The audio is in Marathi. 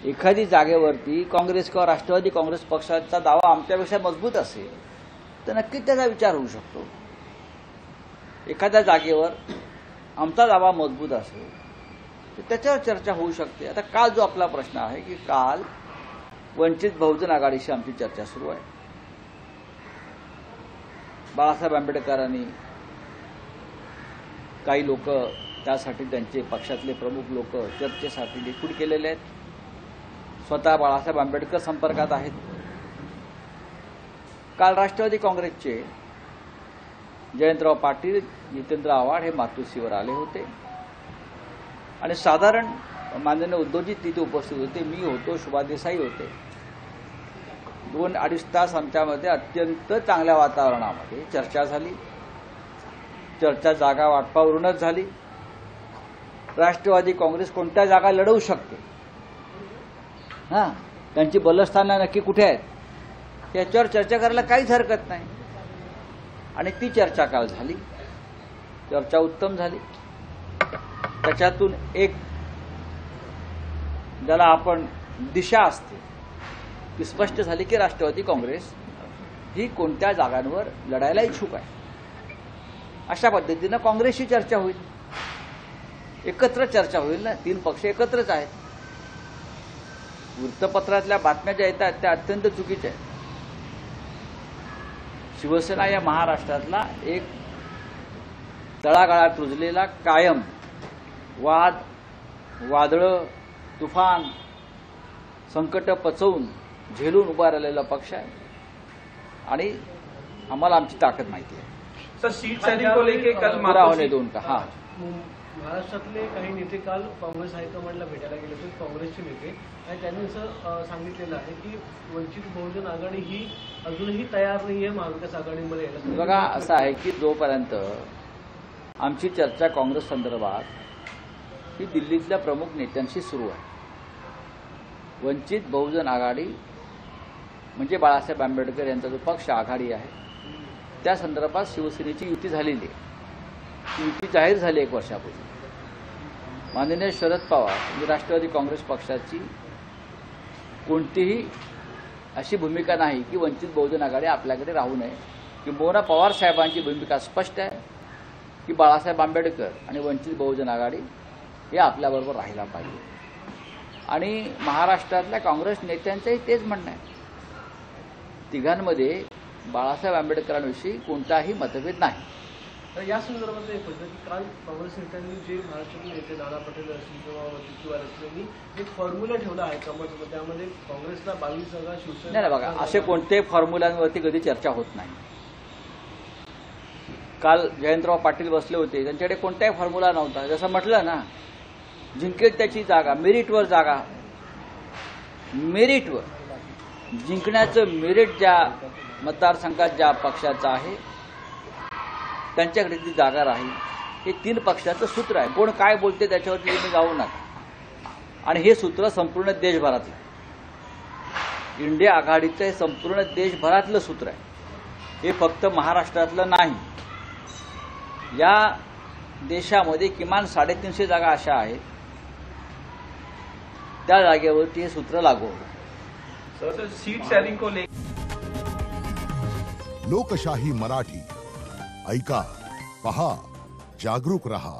एखादी जागेवरती काँग्रेस किंवा राष्ट्रवादी काँग्रेस पक्षाचा दावा आमच्यापेक्षा मजबूत असेल तर नक्कीच त्याचा विचार होऊ शकतो। एखाद्या जागेवर आमचा दावा मजबूत असेल तर त्याच्यावर चर्चा होऊ शकते। आता काल जो आपला प्रश्न आहे की काल वंचित बहुजन आघाडीशी आमची चर्चा सुरू आहे। बाळासाहेब आंबेडकरांनी काही लोक त्यासाठी त्यांचे पक्षातले प्रमुख लोक चर्चेसाठी निवड केलेले आहेत। स्वतः बाळासाहेब आंबेडकर संपर्कात आहेत। काल राष्ट्रवादी काँग्रेसचे जयंतराव पाटील, जितेंद्र आव्हाड हे मातोश्रीवर आले होते आणि साधारण माननीय उद्धवजी तिथे उपस्थित होते, मी होतो, शुभा देसाई होते। 2-2.5 तास आमच्यामध्ये अत्यंत चांगल्या वातावरणामध्ये चर्चा झाली। चर्चा जागा वाटपावरूनच झाली। राष्ट्रवादी काँग्रेस कोणत्या जागा लढवू शकते, त्यांची बलस्थानं नक्की कुठे आहेत याच्यावर चर्चा करायला काहीच हरकत नाही आणि ती चर्चा काल झाली। चर्चा उत्तम झाली। त्याच्यातून एक ज्याला आपण दिशा असते ती स्पष्ट झाली की राष्ट्रवादी काँग्रेस ही कोणत्या जागांवर लढायला इच्छुक आहे। अशा पद्धतीनं काँग्रेसची चर्चा होईल, एकत्र चर्चा होईल ना। 3 पक्ष एकत्रच आहेत। वृत्तपत्रातल्या बातम्या ज्या येतात त्या अत्यंत चुकीच्या आहेत। शिवसेना या महाराष्ट्रातला एक तळागाळात रुजलेला कायम वाद, वादळं, तुफान, संकट पचवून झेलून उभा राहिलेला पक्ष आहे आणि आम्हाला आमची ताकद माहिती आहे। सर, सीट शेअरिंग को लेके कल होने दोन का महाराष्ट्रातले काही नेते काल काँग्रेस हायकमांडला भेटायला गेले होते, काँग्रेसचे नेते, आणि त्यांनी असं सांगितलेलं आहे की वंचित बहुजन आघाडी ही अजूनही तयार नाहीये महाविकास आघाडीमध्ये यायला। बघा, असं आहे की जोपर्यंत आमची चर्चा काँग्रेस संदर्भात ही दिल्लीतल्या प्रमुख नेत्यांशी सुरू आहे। वंचित बहुजन आघाडी म्हणजे बाळासाहेब आंबेडकर यांचा जो पक्ष आघाडी आहे त्या संदर्भात शिवसेनेची युती झालेली आहे। युती जाहीर झाली 1 वर्षापूर्वी। माननीय शरद पवार म्हणजे राष्ट्रवादी काँग्रेस पक्षाची कोणतीही अशी भूमिका नाही की वंचित बहुजन आघाडी आपल्याकडे राहू नये। किंबहुना पवार साहेबांची भूमिका स्पष्ट आहे की बाळासाहेब आंबेडकर आणि वंचित बहुजन आघाडी हे आपल्याबरोबर राहायला पाहिजे आणि महाराष्ट्रातल्या काँग्रेस नेत्यांचंही तेच म्हणणं आहे। तिघांमध्ये बाळासाहेब आंबेडकरांविषयी कोणताही मतभेद नाही। या संदर्भात एक होतं की काल काँग्रेस नेत्यांनी जे महाराष्ट्रातील नेते नाना पटेल असतील किंवा वंचितवार असतील एक फॉर्म्युला ठेवला आहे कमलमध्ये, त्यामध्ये काँग्रेसला 22 जागा, शिवसेना नाही बघा, असे कोणते फॉर्म्युलांवरती कधी चर्चा होत नाही। काल जयंतराव पाटील बसले होते, त्यांच्याकडे कोणताही फॉर्म्युला नव्हता। जसं म्हटलं ना, जिंकेल त्याची जागा, मेरिटवर जागा, मेरिटवर जिंकण्याचं मेरिट ज्या मतदारसंघात ज्या पक्षाचा आहे त्यांच्याकडे ती जागा राहील। हे 3 पक्षाचं सूत्र आहे। कोण काय बोलते त्याच्यावरती तुम्ही जाऊ नका आणि हे सूत्र संपूर्ण देशभरातलं, इंडिया आघाडीचं हे संपूर्ण देशभरातलं सूत्र आहे। हे फक्त महाराष्ट्रातलं नाही, या देशामध्ये किमान 350 जागा अशा आहेत त्या जागेवरती हे सूत्र लागू होतं। सर, सीट शेअरिंग को लेके लोकशाही मराठी ऐका, पहा, जागरूक रहा।